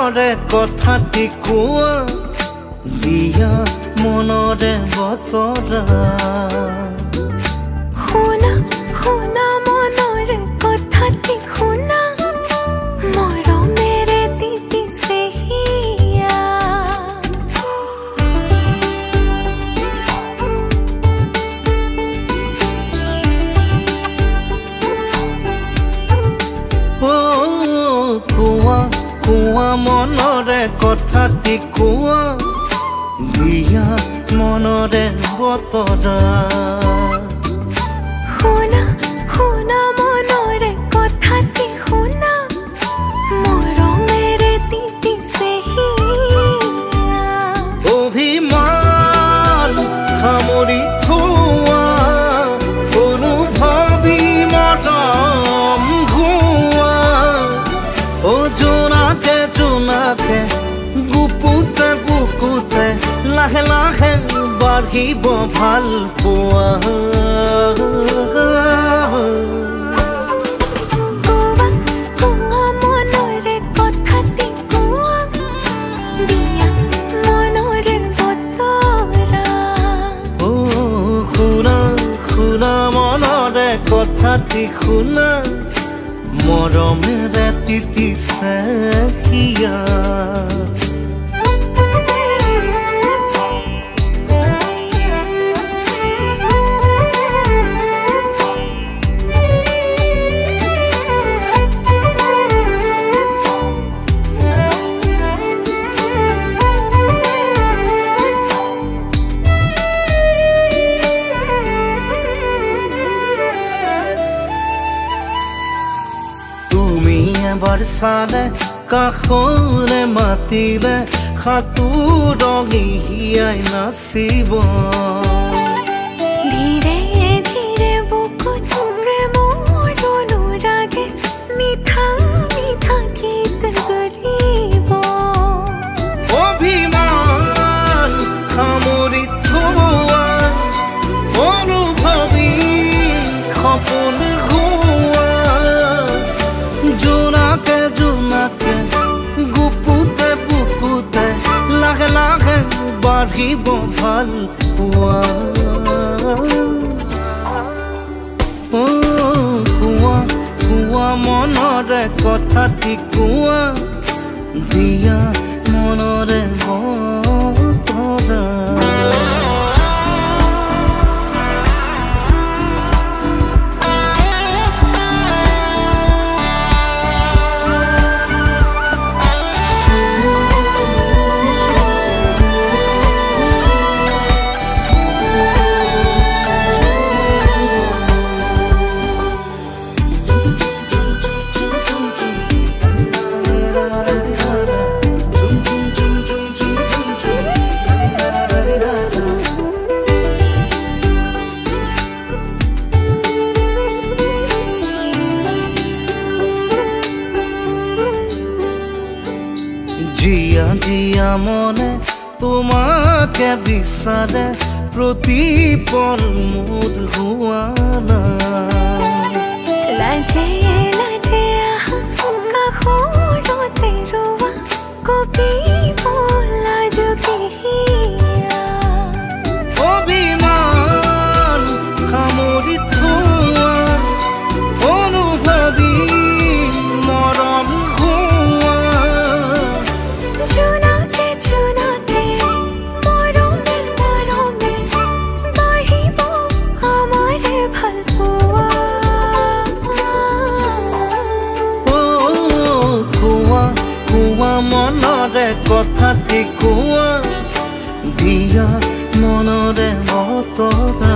মনৰে কথাটি কোৱা দিয়া মনৰে বতৰা শুনা শুনা মনৰে কথাটি শুনা মৰমেৰে তিতিছে হিয়া কোৱা কোৱা মনৰে কথাটি কোৱা দিয়া মনৰে বতৰা শুনা শুনা মনৰে কথাটি শুনা মৰমেৰে তিতিছে হিয়া অভিমান সামৰি থোৱা অনুভৱী মৰম ঘোৱা জোনাকে জোনাকে গুপুতে বুকুতে লাহে লাহে বাঢ়িব ভাল পোৱা কোৱা কোৱা মনৰে কথাটি কোৱা দিয়া মনৰে বতৰা শুনা শুনা মনৰে কথাটি শুনা মৰমেৰে তিতিছে হিয়া এবাৰ চালে কাষৰে মাতিলে সাঁতোৰঙি হিয়াই নাচিব ধীৰে ধীৰে বুকুত প্ৰেমৰ অনুৰাগে মিঠা মিঠা গীত জুৰিব অভিমান সামৰি থোৱা অনুভৱী সপোন জোনাকে জোনাকে গুপুতে বুকুতে লাহে লাহে বাঢ়িব ভাল পোৱা কোৱা কোৱা মনৰে কথাটি কোৱা দিয়া মনৰে বতৰা জিয়া জিয়া মনে তোমাকে বিচাৰে প্ৰতিপল মোৰ হোৱা লাজে লাজে আহা কাষৰতে ৰোৱা কপিব লাজুকি হিয়া অভিমান সামৰি থোৱা অনুভৱী মৰম জোনাকে জোনাকে মৰমে মৰমে বাঢ়িব আমাৰে ভাল পোৱা কোৱা কোৱা মনৰে কথাটি কোৱা দিয়া মনৰে বতৰা